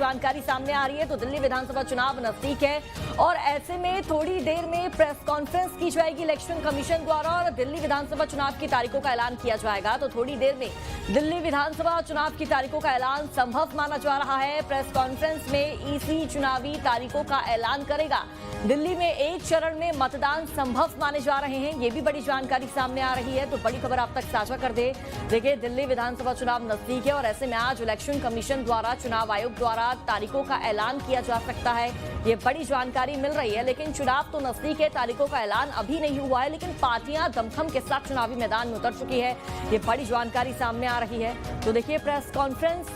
जानकारी सामने आ रही है। तो दिल्ली विधानसभा चुनाव नजदीक है और ऐसे में थोड़ी देर में प्रेस कॉन्फ्रेंस की जाएगी इलेक्शन कमीशन द्वारा और दिल्ली विधानसभा चुनाव की तारीखों का ऐलान किया जाएगा। तो थोड़ी देर में दिल्ली विधानसभा चुनाव की तारीखों का ऐलान संभव माना जा रहा है। प्रेस कॉन्फ्रेंस में ईसी चुनावी तारीखों का ऐलान करेगा। दिल्ली में एक चरण में मतदान संभव माने जा रहे हैं, ये भी बड़ी जानकारी सामने आ रही है। तो बड़ी खबर आप तक साझा कर दे। देखिए, दिल्ली विधानसभा चुनाव नजदीक है और ऐसे में आज इलेक्शन कमीशन द्वारा, चुनाव आयोग द्वारा तारीखों का ऐलान किया जा सकता है, ये बड़ी जानकारी मिल रही है। लेकिन चुनाव तो नजदीक है, तारीखों का ऐलान अभी नहीं हुआ है, लेकिन पार्टियां दमखम के साथ चुनावी मैदान में उतर चुकी है, ये बड़ी जानकारी सामने आ रही है। तो देखिए, प्रेस कॉन्फ्रेंस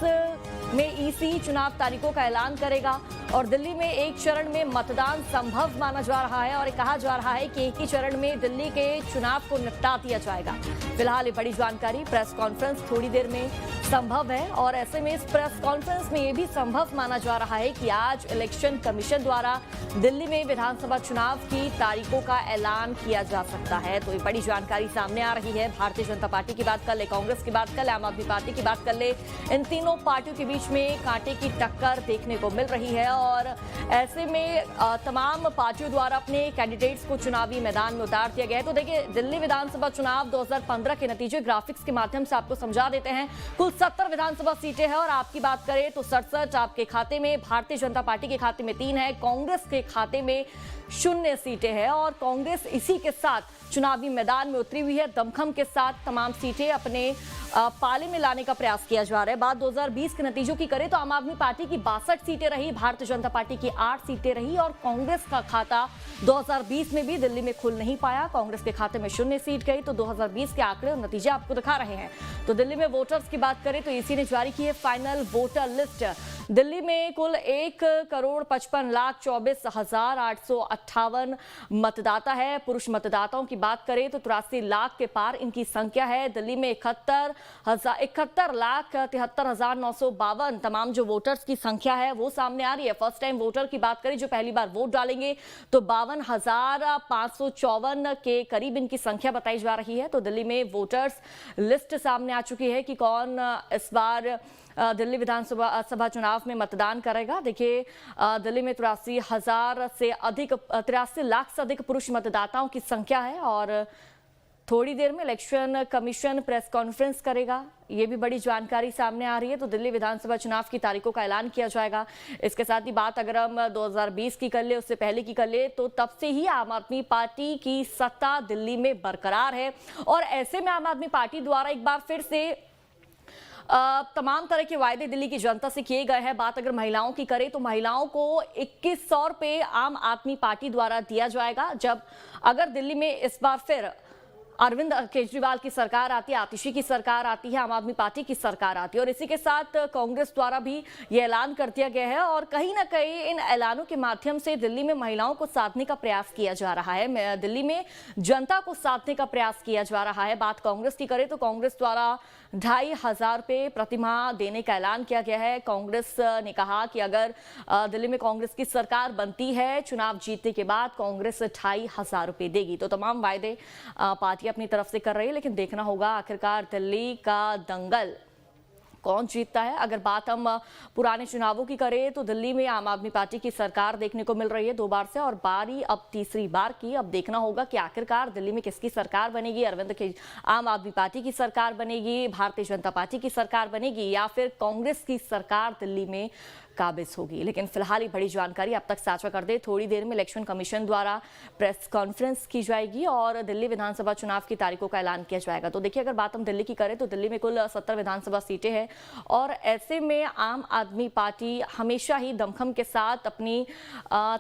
में ईसी चुनाव तारीखों का ऐलान करेगा और दिल्ली में एक चरण में मतदान संभव माना जा रहा है और कहा जा रहा है कि एक ही चरण में दिल्ली के चुनाव को निपटा दिया जाएगा। फिलहाल ये बड़ी जानकारी, प्रेस कॉन्फ्रेंस थोड़ी देर में संभव है और ऐसे में इस प्रेस कॉन्फ्रेंस में ये भी संभव माना जा रहा है कि आज इलेक्शन कमीशन द्वारा दिल्ली में विधानसभा चुनाव की तारीखों का ऐलान किया जा सकता है। तो ये बड़ी जानकारी सामने आ रही है। भारतीय जनता पार्टी की बात कर ले, कांग्रेस की बात कर ले, आम आदमी पार्टी की बात कर ले, इन तीनों पार्टियों के बीच में कांटे की टक्कर देखने को मिल रही है और ऐसे में तमाम पार्टियों द्वारा अपने कैंडिडेट्स को चुनावी मैदान में उतार दिया गया है। तो देखिए, दिल्ली विधानसभा चुनाव 2015 के नतीजे ग्राफिक्स के माध्यम से आपको समझा देते हैं। कुल 70 विधानसभा सीटें हैं और आपकी बात करें तो 67 आपके खाते में, भारतीय जनता पार्टी के खाते में 3 है, कांग्रेस के खाते में 0 सीटें हैं और कांग्रेस इसी के साथ चुनावी मैदान में उतरी हुई है। दमखम के साथ तमाम सीटें अपने पाले में लाने का प्रयास किया जा रहा है। बात 2020 के नतीजों की करें तो आम आदमी पार्टी की 62 सीटें रही, भारतीय जनता पार्टी की 8 सीटें रही और कांग्रेस का खाता 2020 में भी दिल्ली में खुल नहीं पाया। कांग्रेस के खाते में 0 सीट गई। तो 2020 के आंकड़े और नतीजे आपको दिखा रहे हैं। तो दिल्ली में वोटर्स की बात करें तो ईसी ने जारी की है फाइनल वोटर लिस्ट। दिल्ली में कुल 1,55,24,858 मतदाता है। पुरुष मतदाताओं की बात करें तो 83 लाख के पार इनकी संख्या है। दिल्ली में 71,73,952 तमाम जो वोटर्स की संख्या है वो सामने आ रही है। फर्स्ट टाइम वोटर की बात करें जो पहली बार वोट डालेंगे तो 52,554 के करीब इनकी संख्या बताई जा रही है। तो दिल्ली में वोटर्स लिस्ट सामने आ चुकी है कि कौन इस बार दिल्ली विधानसभा चुनाव में मतदान करेगा। देखिए, दिल्ली में 83 लाख से अधिक पुरुष मतदाताओं की संख्या है और थोड़ी देर में इलेक्शन कमीशन प्रेस कॉन्फ्रेंस करेगा, ये भी बड़ी जानकारी सामने आ रही है। तो दिल्ली विधानसभा चुनाव की तारीखों का ऐलान किया जाएगा। इसके साथ ही बात अगर हम 2020 की कर ले, उससे पहले की कर ले, तो तब से ही आम आदमी पार्टी की सत्ता दिल्ली में बरकरार है और ऐसे में आम आदमी पार्टी द्वारा एक बार फिर से तमाम तरह के वायदे दिल्ली की जनता से किए गए हैं। बात अगर महिलाओं की करें तो महिलाओं को 2100 रुपये आम आदमी पार्टी द्वारा दिया जाएगा। जब अगर दिल्ली में इस बार फिर अरविंद केजरीवाल की सरकार आती है, आतिशी की सरकार आती है, आम आदमी पार्टी की सरकार आती है और इसी के साथ कांग्रेस द्वारा भी ये ऐलान कर दिया गया है और कहीं ना कहीं इन ऐलानों के माध्यम से दिल्ली में महिलाओं को साधने का प्रयास किया जा रहा है, दिल्ली में जनता को साधने का प्रयास किया जा रहा है। बात कांग्रेस की करें तो कांग्रेस द्वारा 2,500 रुपये प्रतिमाह देने का ऐलान किया गया है। कांग्रेस ने कहा कि अगर दिल्ली में कांग्रेस की सरकार बनती है, चुनाव जीतने के बाद कांग्रेस 2,500 रुपये देगी। तो तमाम वायदे पार्टी अपनी तरफ से कर रही है, लेकिन देखना होगा आखिरकार दिल्ली का दंगल कौन जीतता है। अगर बात हम पुराने चुनावों की करें तो दिल्ली में आम आदमी पार्टी की सरकार देखने को मिल रही है 2 बार से और बारी अब तीसरी बार की। अब देखना होगा कि आखिरकार दिल्ली में किसकी सरकार बनेगी, अरविंद के आम आदमी पार्टी की सरकार बनेगी, भारतीय जनता पार्टी की सरकार बनेगी या फिर कांग्रेस की सरकार दिल्ली में काबिज होगी। लेकिन फिलहाल ये बड़ी जानकारी अब तक साझा कर दे। थोड़ी देर में इलेक्शन कमीशन द्वारा प्रेस कॉन्फ्रेंस की जाएगी और दिल्ली विधानसभा चुनाव की तारीखों का ऐलान किया जाएगा। तो देखिए, अगर बात हम दिल्ली की करें तो दिल्ली में कुल 70 विधानसभा सीटें हैं और ऐसे में आम आदमी पार्टी हमेशा ही दमखम के साथ अपनी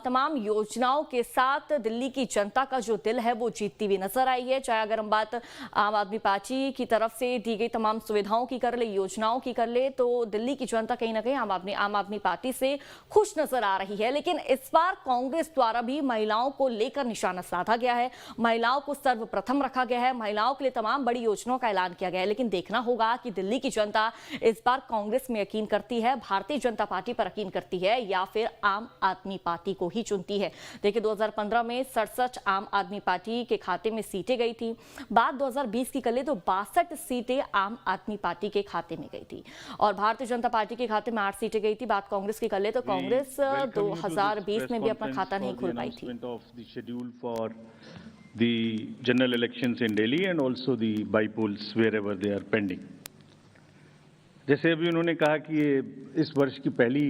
तमाम योजनाओं के साथ दिल्ली की जनता का जो दिल है वो जीतती हुई नजर आई है। चाहे अगर हम बात आम आदमी पार्टी की तरफ से दी गई तमाम सुविधाओं की कर ले, योजनाओं की कर ले, तो दिल्ली की जनता कहीं ना कहीं आम आदमी पार्टी से खुश नजर आ रही है। लेकिन इस बार कांग्रेस द्वारा भी महिलाओं को लेकर निशाना साधा गया है, महिलाओं को सर्वप्रथम रखा गया है, महिलाओं के लिए तमाम बड़ी योजनाओं का ऐलान किया गया है। लेकिन देखना होगा कि दिल्ली की जनता इस बार कांग्रेस में यकीन करती है, भारतीय जनता पार्टी पर यकीन करती है या फिर आम आदमी पार्टी को ही चुनती है। देखिए, 2015 में 67 आम आदमी पार्टी के खाते में सीटें गई थी। बात 2020 की कर ले तो 62 सीटें आम आदमी पार्टी के खाते में गई थी और भारतीय जनता पार्टी के खाते में 8 सीटें गई थी। बात कांग्रेस की कर ले तो कांग्रेस 2020 में भी अपना खाता नहीं खोल पाई थी। The general elections in Delhi and also the by-polls wherever they are pending. जैसे अभी उन्होंने कहा कि ये इस वर्ष की पहली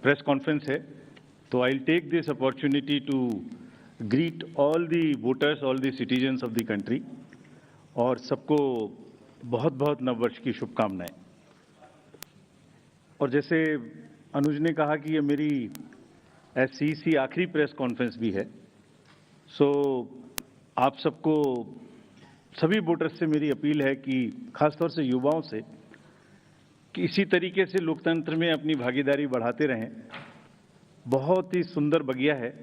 प्रेस कॉन्फ्रेंस है, तो I'll take this opportunity to greet all the voters, all the citizens of the country और सबको बहुत बहुत नववर्ष की शुभकामनाएं। और जैसे अनुज ने कहा कि ये मेरी ऐसी आखिरी प्रेस कॉन्फ्रेंस भी है, आप सबको सभी वोटर्स से मेरी अपील है कि खासतौर से युवाओं से कि इसी तरीके से लोकतंत्र में अपनी भागीदारी बढ़ाते रहें। बहुत ही सुंदर बगिया है,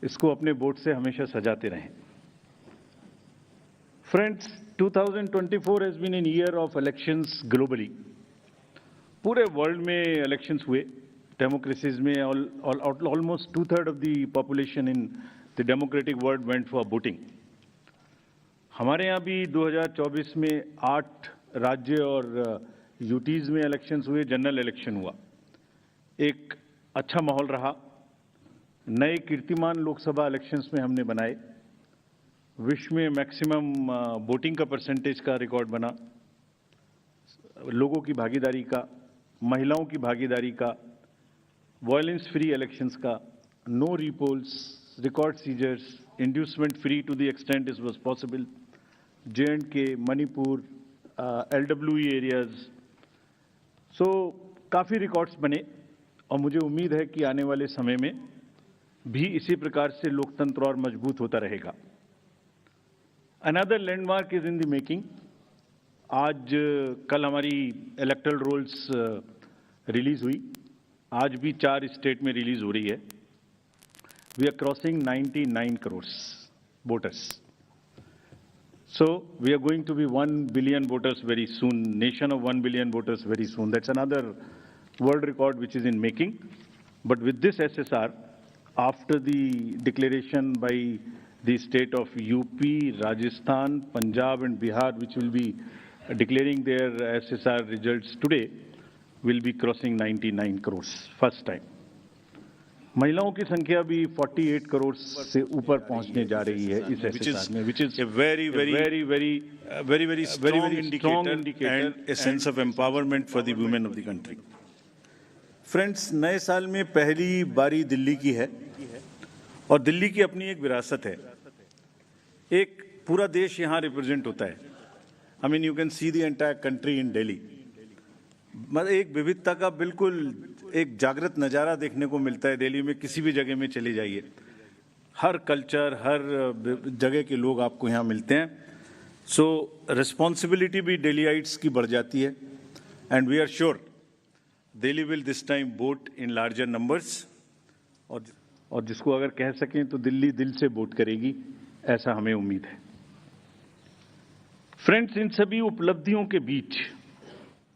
इसको अपने वोट से हमेशा सजाते रहें। Friends, 2024 has been an year of elections globally. पूरे वर्ल्ड में इलेक्शंस हुए। डेमोक्रेसीज में almost 2/3 of the population in the democratic world went for voting. हमारे यहाँ भी 2024 में 8 राज्य और यूटीज में इलेक्शंस हुए, जनरल इलेक्शन हुआ। एक अच्छा माहौल रहा। नए कीर्तिमान लोकसभा इलेक्शंस में हमने बनाए। विश्व में मैक्सिमम वोटिंग का परसेंटेज का रिकॉर्ड बना, लोगों की भागीदारी का, महिलाओं की भागीदारी का, वायलेंस फ्री इलेक्शंस का, no रीपोल्स, record seizures, inducement free to the extent it was possible, J&K, Manipur, LWE areas. So काफ़ी रिकॉर्ड्स बने और मुझे उम्मीद है कि आने वाले समय में भी इसी प्रकार से लोकतंत्र और मजबूत होता रहेगा। Another landmark is in the making. आज कल हमारी इलेक्टोरल रोल्स रिलीज हुई। आज भी 4 स्टेट में रिलीज हो रही है। We are crossing 99 crores voters. So we are going to be 1 billion voters very soon, nation of 1 billion voters very soon. That's another world record which is in making. But with this SSR, after the declaration by the state of UP, Rajasthan, Punjab and Bihar, which will be declaring their SSR results today, will be crossing 99 crores, first time. महिलाओं की संख्या भी 48 करोड़ से ऊपर पहुंचने जा रही है इस एसएसआर में, which is a very strong indicator and a sense of empowerment for the women of the country. Friends, नए साल में पहली बारी दिल्ली की है और दिल्ली की अपनी एक विरासत है। एक पूरा देश यहाँ रिप्रेजेंट होता है। I mean, you can see the entire country in Delhi. मतलब एक विविधता का बिल्कुल एक जागृत नज़ारा देखने को मिलता है। दिल्ली में किसी भी जगह में चले जाइए, हर कल्चर, हर जगह के लोग आपको यहाँ मिलते हैं। सो रिस्पॉन्सिबिलिटी भी दिल्लीइट्स की बढ़ जाती है and we are sure Delhi will this time vote in larger numbers. और जिसको अगर कह सकें तो दिल्ली दिल से वोट करेगी, ऐसा हमें उम्मीद है। फ्रेंड्स, इन सभी उपलब्धियों के बीच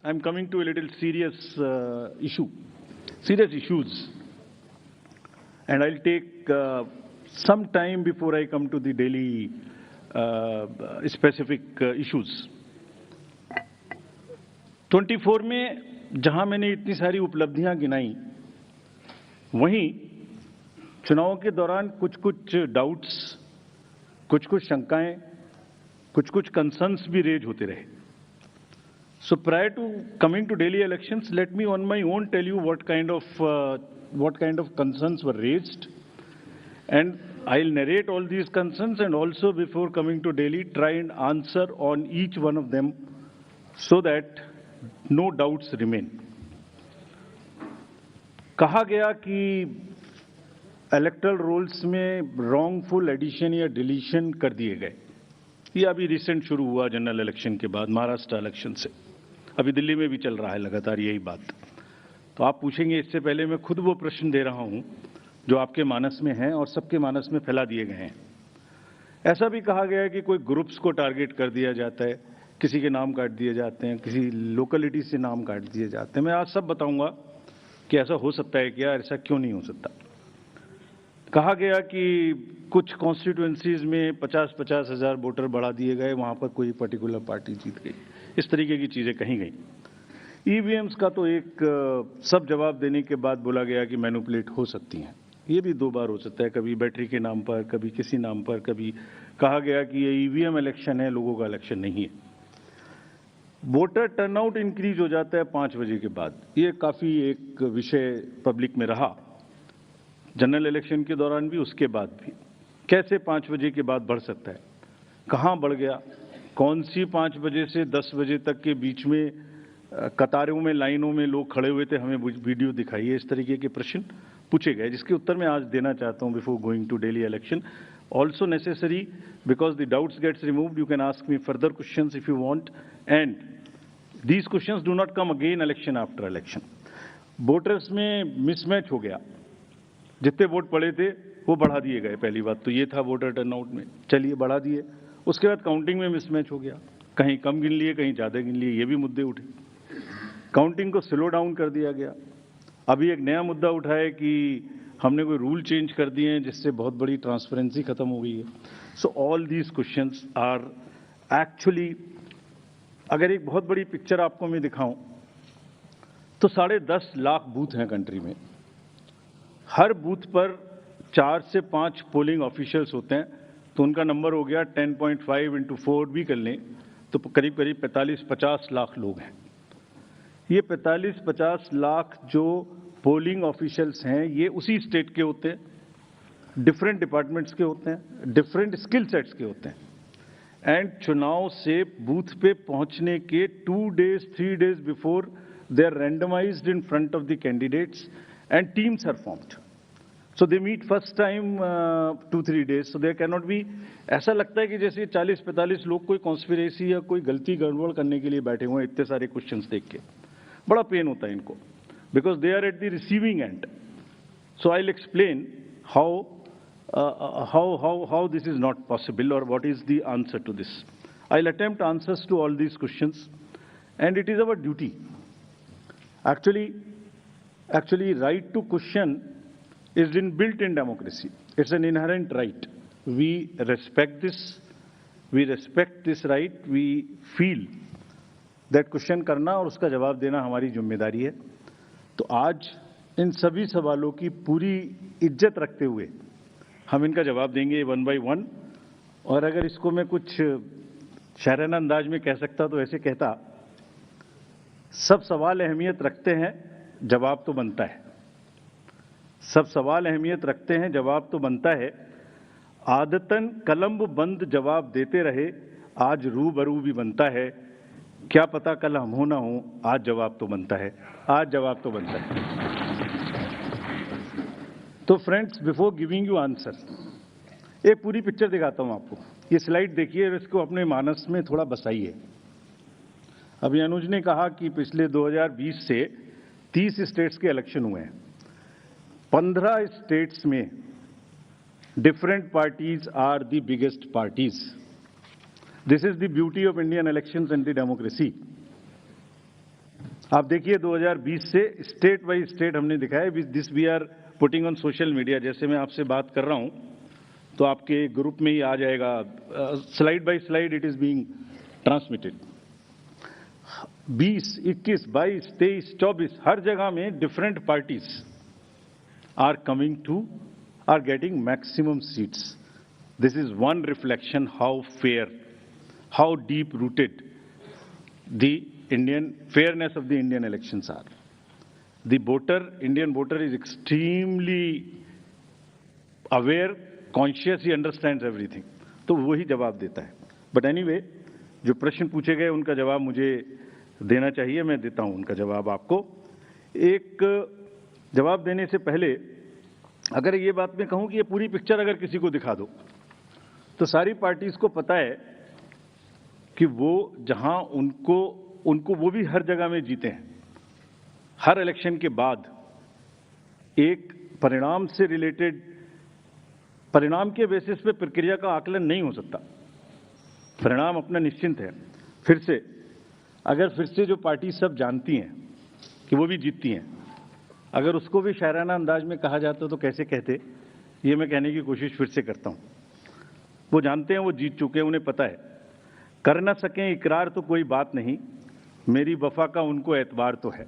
I am coming to a little serious issues, and I'll take some time before I come to the Delhi specific issues. 24 में जहां मैंने इतनी सारी उपलब्धियां गिनाई, वहीं चुनाव के दौरान कुछ डाउट्स, कुछ शंकाएं, कुछ कंसर्न्स भी रेज होते रहे। So prior to coming to Delhi elections, let me on my own tell you what kind of concerns were raised, and I'll narrate all these concerns and also before coming to Delhi try and answer on each one of them so that no doubts remain. कहा गया कि electoral rolls में wrongful addition या deletion कर दिए गए। ये अभी रिसेंट शुरू हुआ जनरल इलेक्शन के बाद, महाराष्ट्र इलेक्शन से। अभी दिल्ली में भी चल रहा है लगातार यही बात। तो आप पूछेंगे, इससे पहले मैं खुद वो प्रश्न दे रहा हूं जो आपके मानस में हैं और सबके मानस में फैला दिए गए हैं। ऐसा भी कहा गया है कि कोई ग्रुप्स को टारगेट कर दिया जाता है, किसी के नाम काट दिए जाते हैं, किसी लोकेलिटी से नाम काट दिए जाते हैं। मैं आज सब बताऊंगा कि ऐसा हो सकता है क्या, ऐसा क्यों नहीं हो सकता। कहा गया कि कुछ कॉन्स्टिट्यूएंसीज में 50-50 हज़ार वोटर बढ़ा दिए गए, वहां पर कोई पर्टिकुलर पार्टी जीत गई। इस तरीके की चीजें कही गई। ईवीएम्स का तो एक सब जवाब देने के बाद बोला गया कि मैनिपुलेट हो सकती हैं। ये भी 2 बार हो सकता है, कभी बैटरी के नाम पर, कभी किसी नाम पर, कभी कहा गया कि ये ईवीएम इलेक्शन है, लोगों का इलेक्शन नहीं है। वोटर टर्नआउट इंक्रीज हो जाता है 5 बजे के बाद। ये काफ़ी एक विषय पब्लिक में रहा, जनरल इलेक्शन के दौरान भी, उसके बाद भी। कैसे 5 बजे के बाद बढ़ सकता है, कहाँ बढ़ गया, कौन सी 5 बजे से 10 बजे तक के बीच में कतारों में, लाइनों में लोग खड़े हुए थे, हमें वीडियो दिखाइए। इस तरीके के प्रश्न पूछे गए, जिसके उत्तर मैं आज देना चाहता हूं before going to Delhi election. Also necessary, because the doubts gets removed, you can ask me further questions if you want, and these questions do not come again election after election. Voters में mismatch हो गया, जितने vote पड़े थे वो बढ़ा दिए गए। पहली बात तो ये था वोटर टर्नआउट में, चलिए बढ़ा दिए। उसके बाद काउंटिंग में मिसमैच हो गया, कहीं कम गिन लिए, कहीं ज़्यादा गिन लिए, ये भी मुद्दे उठे। काउंटिंग को स्लो डाउन कर दिया गया। अभी एक नया मुद्दा उठा है कि हमने कोई रूल चेंज कर दिए हैं जिससे बहुत बड़ी ट्रांसपेरेंसी खत्म हो गई है। So all these questions are actually, अगर एक बहुत बड़ी पिक्चर आपको मैं दिखाऊं तो 10.5 लाख बूथ हैं कंट्री में। हर बूथ पर 4 से 5 पोलिंग ऑफिशियल्स होते हैं, तो उनका नंबर हो गया 10.5 इंटू 4 भी कर लें तो करीब करीब 45-50 लाख लोग हैं। ये 45-50 लाख जो पोलिंग ऑफिशियल्स हैं, ये उसी स्टेट के होते हैं, डिफरेंट डिपार्टमेंट्स के होते हैं, डिफरेंट स्किल सेट्स के होते हैं। एंड चुनाव से बूथ पे पहुंचने के 2 days 3 days before they are randomised in front of the candidates and teams are formed. So they meet first time 2-3 days. So there cannot be, ऐसा लगता है कि जैसे 40-45 लोग कोई कॉन्स्पिरेसी या कोई गलती गड़बड़ करने के लिए बैठे हुए हैं, इतने सारे क्वेश्चंस देख के बड़ा पेन होता है इनको, because they are at the receiving end. So I will explain how this is not possible or what is the answer to this. I'll attempt answers to all these questions, and it is our duty. Actually, right to question is inbuilt in democracy. It's an inherent right. We respect this. We respect this right. We feel that question करना और उसका जवाब देना हमारी जिम्मेदारी है। तो आज इन सभी सवालों की पूरी इज्जत रखते हुए हम इनका जवाब देंगे 1 by 1। और अगर इसको मैं कुछ शायराना अंदाज में कह सकता तो ऐसे कहता, सब सवाल अहमियत रखते हैं, जवाब तो बनता है। सब सवाल अहमियत रखते हैं, जवाब तो बनता है। आदतन कलम बंद जवाब देते रहे, आज रूबरू भी बनता है। क्या पता कल हम हो ना हो, आज जवाब तो बनता है, आज जवाब तो बनता है। तो friends, before giving you answer, एक पूरी पिक्चर दिखाता हूं आपको। ये स्लाइड देखिए और इसको अपने मानस में थोड़ा बसाइए। अभी अनुज ने कहा कि पिछले 2020 से 30 स्टेट्स के इलेक्शन हुए हैं। 15 स्टेट्स में different parties are the biggest parties. This is the beauty of Indian elections and the democracy. आप देखिए 2020 से स्टेट बाय स्टेट हमने दिखाया। This we are putting on social media. जैसे मैं आपसे बात कर रहा हूं तो आपके ग्रुप में ही आ जाएगा, slide bye slide it is being transmitted. 20, 21, 22, 23, 24 हर जगह में different parties are coming to, are getting maximum seats. This is one reflection how fair, how deep rooted the fairness of the Indian elections are. The voter, Indian voter is extremely aware, conscious, he understands everything. तो वही जवाब देता है। But anyway, जो प्रश्न पूछे गए उनका जवाब मुझे देना चाहिए, मैं देता हूं उनका जवाब आपको। एक जवाब देने से पहले अगर ये बात मैं कहूं कि ये पूरी पिक्चर अगर किसी को दिखा दो तो सारी पार्टीज को पता है कि वो जहां उनको वो भी हर जगह में जीते हैं। हर इलेक्शन के बाद एक परिणाम से रिलेटेड, परिणाम के बेसिस पे प्रक्रिया का आकलन नहीं हो सकता। परिणाम अपना निश्चिंत है। फिर से जो पार्टी सब जानती हैं कि वो भी जीतती हैं, अगर उसको भी शायराना अंदाज में कहा जाता तो कैसे कहते, ये मैं कहने की कोशिश फिर से करता हूं। वो जानते हैं वो जीत चुके हैं, उन्हें पता है। कर ना सकें इकरार तो कोई बात नहीं, मेरी वफा का उनको एतबार तो है।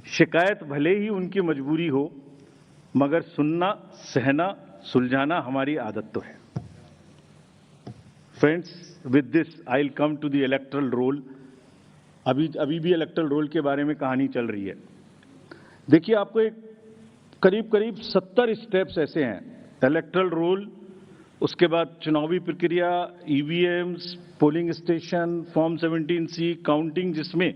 शिकायत भले ही उनकी मजबूरी हो, मगर सुनना, सहना, सुलझाना हमारी आदत तो है। Friends, with this I will come to the electoral roll. अभी भी इलेक्टरल रोल के बारे में कहानी चल रही है। देखिए, आपको एक करीब 70 स्टेप्स ऐसे हैं। इलेक्टरल रोल, उसके बाद चुनावी प्रक्रिया, EVMs, polling station, form 17C, counting, जिसमें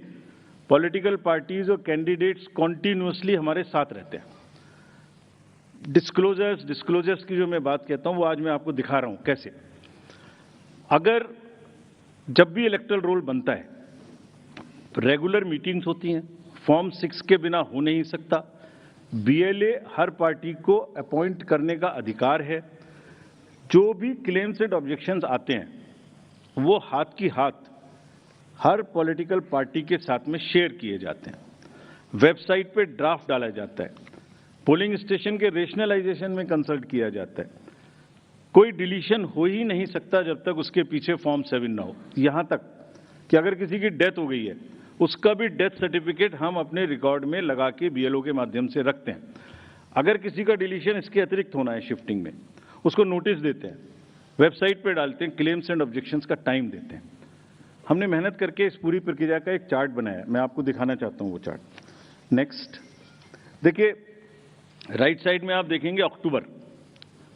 पॉलिटिकल पार्टीज और कैंडिडेट्स कॉन्टिन्यूसली हमारे साथ रहते हैं। डिस्क्लोजर्स की जो मैं बात कहता हूं, वो आज मैं आपको दिखा रहा हूं कैसे। अगर जब भी इलेक्टरल रोल बनता है तो रेगुलर मीटिंग्स होती हैं, फॉर्म 6 के बिना हो नहीं सकता। बीएलए हर पार्टी को अपॉइंट करने का अधिकार है। जो भी क्लेम्स एंड ऑब्जेक्शंस आते हैं वो हाथ की हाथ हर पॉलिटिकल पार्टी के साथ में शेयर किए जाते हैं। वेबसाइट पे ड्राफ्ट डाला जाता है। पोलिंग स्टेशन के रेशनलाइजेशन में कंसल्ट किया जाता है। कोई डिलीशन हो ही नहीं सकता जब तक उसके पीछे फॉर्म 7 ना हो। यहां तक कि अगर किसी की डेथ हो गई है, उसका भी डेथ सर्टिफिकेट हम अपने रिकॉर्ड में लगा के बीएलओ के माध्यम से रखते हैं। अगर किसी का डिलीशन इसके अतिरिक्त होना है शिफ्टिंग में, उसको नोटिस देते हैं, वेबसाइट पे डालते हैं, क्लेम्स एंड ऑब्जेक्शंस का टाइम देते हैं। हमने मेहनत करके इस पूरी प्रक्रिया का एक चार्ट बनाया, मैं आपको दिखाना चाहता हूं वो चार्ट। नेक्स्ट देखिए, राइट साइड में आप देखेंगे October.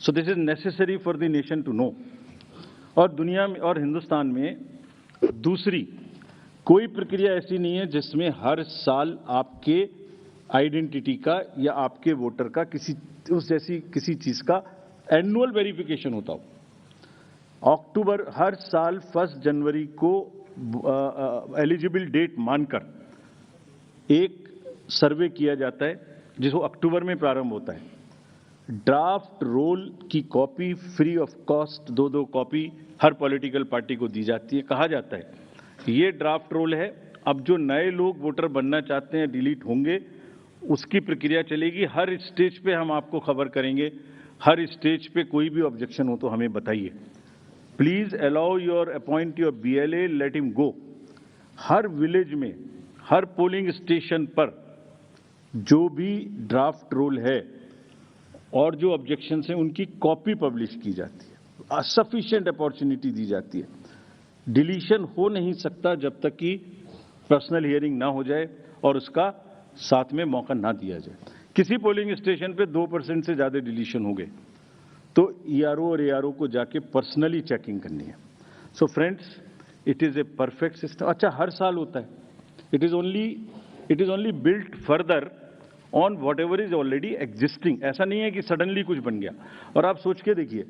So this is necessary for the nation to know. और दुनिया में और हिंदुस्तान में दूसरी कोई प्रक्रिया ऐसी नहीं है जिसमें हर साल आपके आइडेंटिटी का या आपके वोटर का किसी चीज का एनुअल वेरिफिकेशन होता हो। अक्टूबर, हर साल 1 जनवरी को एलिजिबल डेट मानकर एक सर्वे किया जाता है, जिसको अक्टूबर में प्रारंभ होता है। ड्राफ्ट रोल की copy free of cost 2 copy her political party को दी जाती है। कहा जाता है ये ड्राफ्ट रोल है, अब जो नए लोग वोटर बनना चाहते हैं डिलीट होंगे, उसकी प्रक्रिया चलेगी। हर स्टेज पे हम आपको खबर करेंगे। हर स्टेज पे कोई भी ऑब्जेक्शन हो तो हमें बताइए। Please allow your appoint your BLA, let him go. हर विलेज में, हर पोलिंग स्टेशन पर जो भी ड्राफ्ट रोल है और जो ऑब्जेक्शन है, उनकी कॉपी पब्लिश की जाती है। सफिशिएंट अपॉर्चुनिटी दी जाती है। डिलीशन हो नहीं सकता जब तक कि पर्सनल हियरिंग ना हो जाए और उसका साथ में मौका ना दिया जाए। किसी पोलिंग स्टेशन पे 2% से ज्यादा डिलीशन हो गए तो ईआरओ और एआरओ को जाके पर्सनली चेकिंग करनी है। So friends, it is a perfect system. अच्छा, हर साल होता है। It is only built further on what ever is already existing. ऐसा नहीं है कि सडनली कुछ बन गया। और आप सोच के देखिए,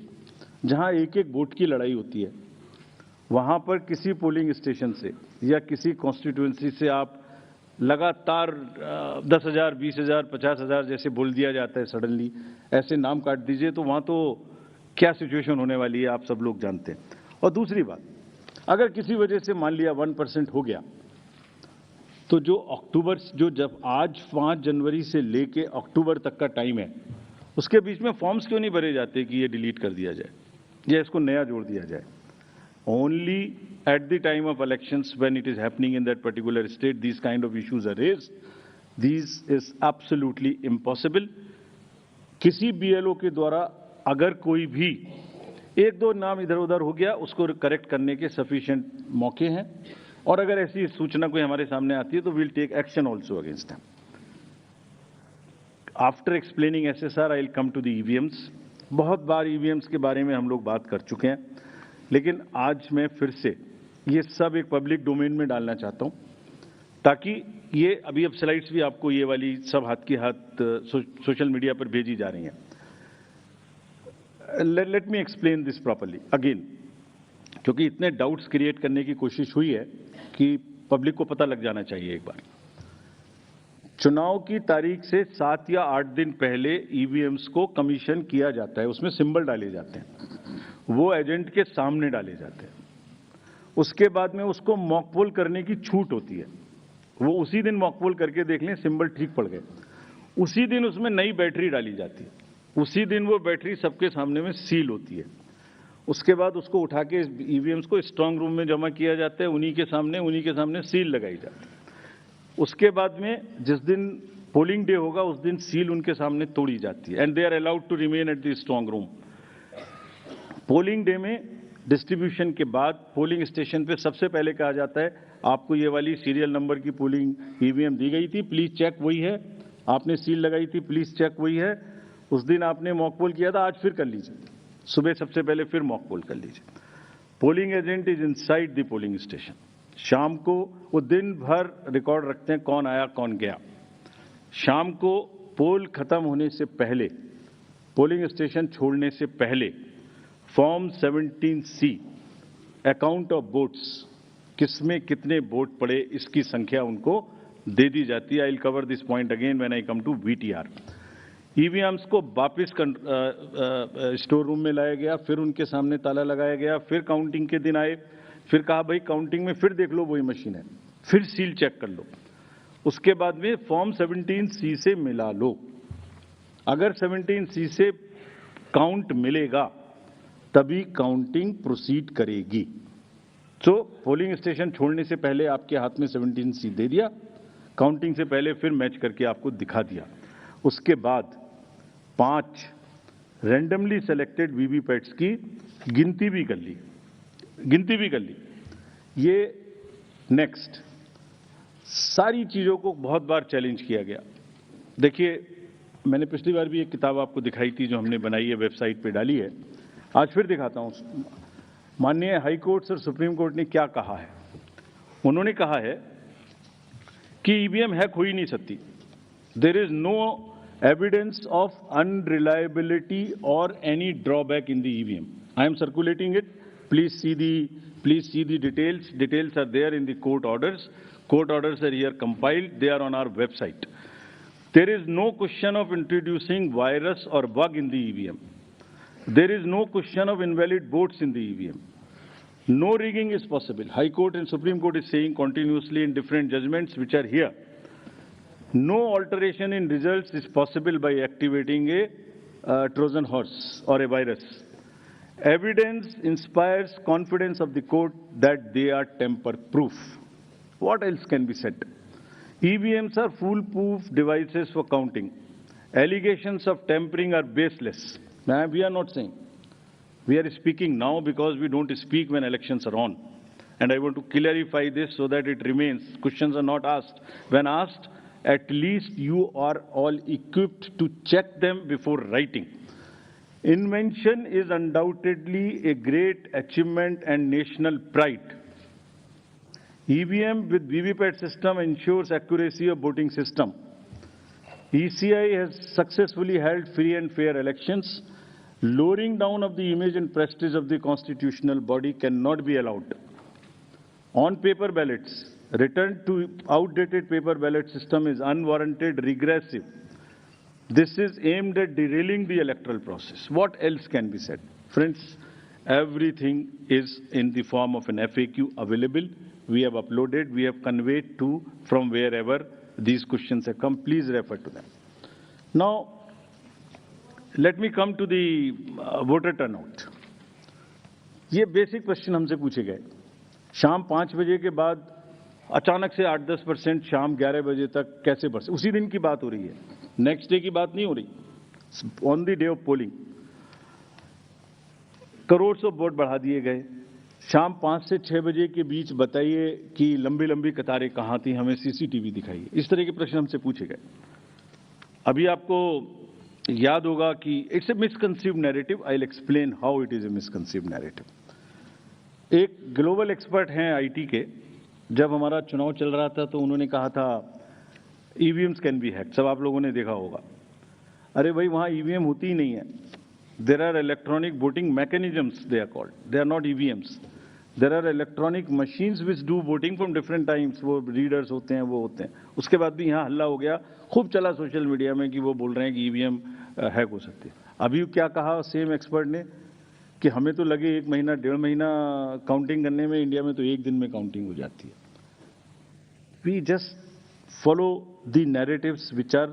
जहां एक वोट की लड़ाई होती है, वहां पर किसी पोलिंग स्टेशन से या किसी कॉन्स्टिट्यूएंसी से आप लगातार 10,000, 20,000, 50,000 जैसे बोल दिया जाता है, सडनली ऐसे नाम काट दीजिए, तो वहां तो क्या सिचुएशन होने वाली है आप सब लोग जानते हैं। और दूसरी बात, अगर किसी वजह से मान लिया 1% हो गया, तो जब आज 5 जनवरी से लेके अक्टूबर तक का टाइम है, उसके बीच में फॉर्म्स क्यों नहीं भरे जाते कि ये डिलीट कर दिया जाए या इसको नया जोड़ दिया जाए। Only at the time of elections, when it is happening in that particular state, these kind of issues are raised. These is absolutely impossible. किसी बीएलओ के द्वारा अगर कोई भी 1-2 नाम इधर उधर हो गया, उसको करेक्ट करने के सफिशिएंट मौके हैं। और अगर ऐसी सूचना कोई हमारे सामने आती है तो we'll take action also against them. After explaining SSR, I'll come to the EVMs. बहुत बार EVMs के बारे में हम लोग बात कर चुके हैं, लेकिन आज मैं फिर से ये सब एक पब्लिक डोमेन में डालना चाहता हूं, ताकि ये अभी अब स्लाइड्स भी आपको ये वाली सब हाथ की हाथ सोशल मीडिया पर भेजी जा रही हैं। Let me explain this properly again, क्योंकि इतने डाउट्स क्रिएट करने की कोशिश हुई है कि पब्लिक को पता लग जाना चाहिए एक बार। चुनाव की तारीख से 7 या 8 दिन पहले ईवीएम्स को कमीशन किया जाता है, उसमें सिंबल डाले जाते हैं, वो एजेंट के सामने डाले जाते हैं। उसके बाद में उसको मॉकपोल करने की छूट होती है। वो उसी दिन मॉकपोल करके देख लें सिंबल ठीक पड़ गए, उसी दिन उसमें नई बैटरी डाली जाती है, उसी दिन वो बैटरी सबके सामने में सील होती है। उसके बाद उसको उठा के ईवीएम्स को स्ट्रांग रूम में जमा किया जाता है, उन्हीं के सामने सील लगाई जाती है। उसके बाद में जिस दिन पोलिंग डे होगा उस दिन सील उनके सामने तोड़ी जाती है and they are allowed to remain at the strong room. Polling day में डिस्ट्रीब्यूशन के बाद पोलिंग स्टेशन पे सबसे पहले कहा जाता है आपको ये वाली सीरियल नंबर की पोलिंग ईवीएम दी गई थी, प्लीज चेक वही है, आपने सील लगाई थी, प्लीज चेक वही है, उस दिन आपने मॉक पोल किया था, आज फिर कर लीजिए, सुबह सबसे पहले फिर मॉक पोल कर लीजिए। Polling agent is inside the polling station. शाम को वो दिन भर रिकॉर्ड रखते हैं कौन आया कौन गया। शाम को पोल खत्म होने से पहले, पोलिंग स्टेशन छोड़ने से पहले form 17C account of votes, किसमें कितने वोट पड़े इसकी संख्या उनको दे दी जाती है। I will cover this point again when I come to VTR. EVMs को वापस स्टोर रूम में लाया गया, फिर उनके सामने ताला लगाया गया, फिर काउंटिंग के दिन आए, फिर कहा भाई काउंटिंग में फिर देख लो वही मशीन है, फिर सील चेक कर लो। उसके बाद में फॉर्म 17C से मिला लो, अगर 17C से काउंट मिलेगा तभी काउंटिंग प्रोसीड करेगी। तो पोलिंग स्टेशन छोड़ने से पहले आपके हाथ में 17C दे दिया, काउंटिंग से पहले फिर मैच करके आपको दिखा दिया। उसके बाद 5 रैंडमली सेलेक्टेड वीवीपैट्स की गिनती भी कर ली। ये नेक्स्ट सारी चीजों को बहुत बार चैलेंज किया गया। देखिए, मैंने पिछली बार भी एक किताब आपको दिखाई थी जो हमने बनाई है, वेबसाइट पे डाली है, आज फिर दिखाता हूं। माननीय हाई कोर्ट और सुप्रीम कोर्ट ने क्या कहा है। उन्होंने कहा है कि ईवीएम हैक हो ही नहीं सकती। There is no evidence of unreliability or any drawback in the EVM. I am circulating it, please see the details are there in the court orders. Court orders are here compiled, they are on our website. There is no question of introducing virus or bug in the EVM. There is no question of invalid votes in the EVM. No rigging is possible. High Court and Supreme Court is saying continuously in different judgments which are here. No alteration in results is possible by activating a Trojan horse or a virus. Evidence inspires confidence of the court that they are tamper-proof. What else can be said? EVMs are foolproof devices for counting. Allegations of tampering are baseless. We are not saying. We are speaking now because we don't speak when elections are on. And I want to clarify this so that it remains. Questions are not asked. When asked, at least you are all equipped to check them before writing. Invention is undoubtedly a great achievement and national pride. EVM with VVPAT system ensures accuracy of voting system. ECI has successfully held free and fair elections. Lowering down of the image and prestige of the constitutional body cannot be allowed. On paper ballots, return to outdated paper ballot system is unwarranted, regressive. This is aimed at derailing the electoral process. What else can be said? Friends, everything is in the form of an FAQ available. We have uploaded, we have conveyed to from wherever these questions have come. Please refer to them. Now, let me come to the voter turnout. ये basic question हमसे पूछे गए। शाम 5 बजे के बाद अचानक से 8-10%, शाम 11 बजे तक कैसे बढ़ सकते? उसी दिन की बात हो रही है, नेक्स्ट डे की बात नहीं हो रही। On the day of polling crore vote बढ़ा दिए गए। शाम 5 से 6 बजे के बीच बताइए कि लंबी लंबी कतारें कहाँ थी, हमें सीसीटीवी दिखाइए। इस तरह के प्रश्न हमसे पूछे गए। अभी आपको याद होगा कि it's a misconceived narrative. I will explain how it is a misconceived narrative. एक ग्लोबल एक्सपर्ट हैं आईटी के, जब हमारा चुनाव चल रहा था तो उन्होंने कहा था ईवीएम्स कैन बी हैक्ड। सब आप लोगों ने देखा होगा। अरे भाई, वहाँ ईवीएम होती ही नहीं है। There are electronic voting mechanisms, they are called. They are not EVMs. There are electronic machines which do voting from different times. वो रीडर्स होते हैं, वो होते हैं। उसके बाद भी यहाँ हल्ला हो गया, खूब चला सोशल मीडिया में कि वो बोल रहे हैं कि ईवीएम हैक हो सकती है। अभी क्या कहा सेम एक्सपर्ट ने कि हमें तो लगे 1 महीना 1.5 महीना काउंटिंग करने में, इंडिया में तो 1 दिन में काउंटिंग हो जाती है। We just follow the narratives which are